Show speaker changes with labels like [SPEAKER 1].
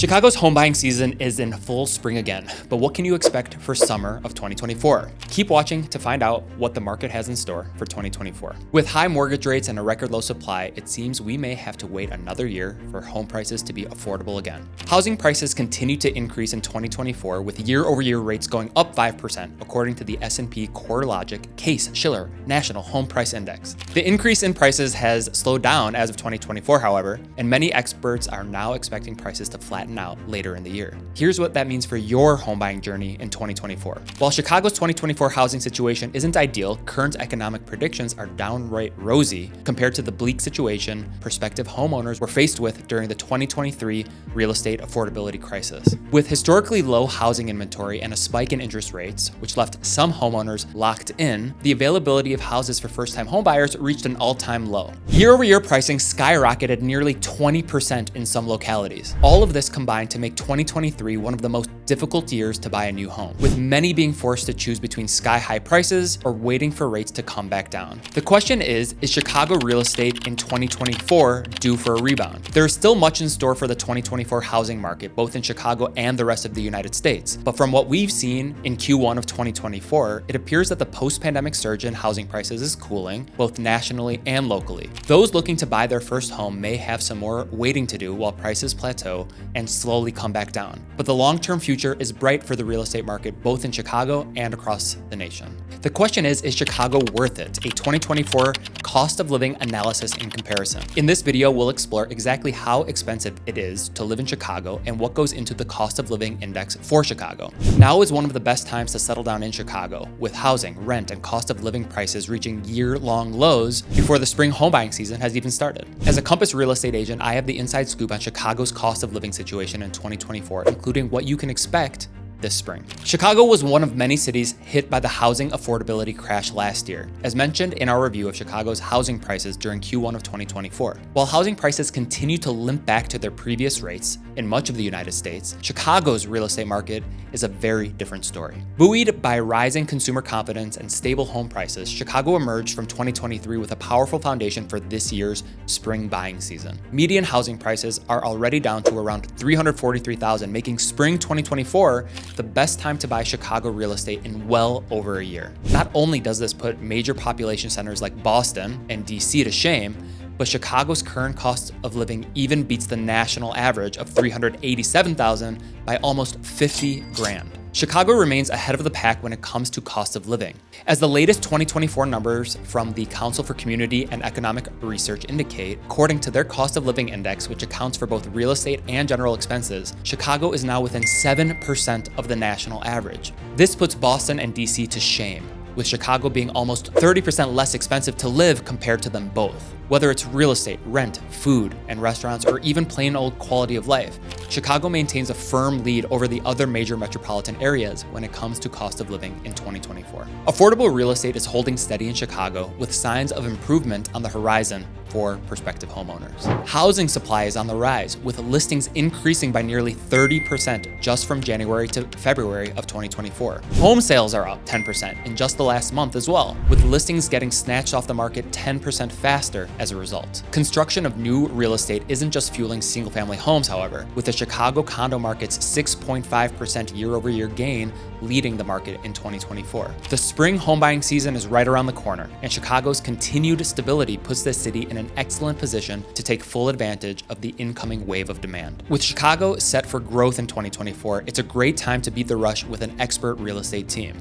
[SPEAKER 1] Chicago's home buying season is in full swing again, but what can you expect for summer of 2024? Keep watching to find out what the market has in store for 2024. With high mortgage rates and a record low supply, it seems we may have to wait another year for home prices to be affordable again. Housing prices continue to increase in 2024, with year-over-year rates going up 5%, according to the S&P CoreLogic Case-Shiller National Home Price Index. The increase in prices has slowed down as of 2024, however, and many experts are now expecting prices to flatten out later in the year. Here's what that means for your home buying journey in 2024. While Chicago's 2024 housing situation isn't ideal, current economic predictions are downright rosy compared to the bleak situation prospective homeowners were faced with during the 2023 real estate affordability crisis. With historically low housing inventory and a spike in interest rates, which left some homeowners locked in, the availability of houses for first-time homebuyers reached an all-time low. Year-over-year pricing skyrocketed nearly 20% in some localities. All of this combined to make 2023 one of the most difficult years to buy a new home, with many being forced to choose between sky-high prices or waiting for rates to come back down. The question is Chicago real estate in 2024 due for a rebound? There is still much in store for the 2024 housing market, both in Chicago and the rest of the United States. But from what we've seen in Q1 of 2024, it appears that the post-pandemic surge in housing prices is cooling, both nationally and locally. Those looking to buy their first home may have some more waiting to do while prices plateau and slowly come back down. But the long-term future is bright for the real estate market, both in Chicago and across the nation. The question is Chicago worth it? A 2024 cost of living analysis in comparison. In this video, we'll explore exactly how expensive it is to live in Chicago and what goes into the cost of living index for Chicago. Now is one of the best times to settle down in Chicago, with housing, rent, and cost of living prices reaching year-long lows before the spring home buying season has even started. As a Compass real estate agent, I have the inside scoop on Chicago's cost of living situation in 2024, including what you can expect this spring. Chicago was one of many cities hit by the housing affordability crash last year, as mentioned in our review of Chicago's housing prices during Q1 of 2024. While housing prices continue to limp back to their previous rates in much of the United States, Chicago's real estate market is a very different story. Buoyed by rising consumer confidence and stable home prices, Chicago emerged from 2023 with a powerful foundation for this year's spring buying season. Median housing prices are already down to around $343,000, making spring 2024 the best time to buy Chicago real estate in well over a year. Not only does this put major population centers like Boston and DC to shame, but Chicago's current cost of living even beats the national average of $387,000 by almost 50 grand. Chicago remains ahead of the pack when it comes to cost of living. As the latest 2024 numbers from the Council for Community and Economic Research indicate, according to their cost of living index, which accounts for both real estate and general expenses, Chicago is now within 7% of the national average. This puts Boston and DC to shame, with Chicago being almost 30% less expensive to live compared to them both. Whether it's real estate, rent, food, and restaurants, or even plain old quality of life, Chicago maintains a firm lead over the other major metropolitan areas when it comes to cost of living in 2024. Affordable real estate is holding steady in Chicago, with signs of improvement on the horizon for prospective homeowners. Housing supply is on the rise, with listings increasing by nearly 30% just from January to February of 2024. Home sales are up 10% in just the last month as well, with listings getting snatched off the market 10% faster as a result. Construction of new real estate isn't just fueling single-family homes, however, with the Chicago condo market's 6.5% year-over-year gain leading the market in 2024. The spring home buying season is right around the corner, and Chicago's continued stability puts the city in an excellent position to take full advantage of the incoming wave of demand. With Chicago set for growth in 2024, it's a great time to beat the rush with an expert real estate team.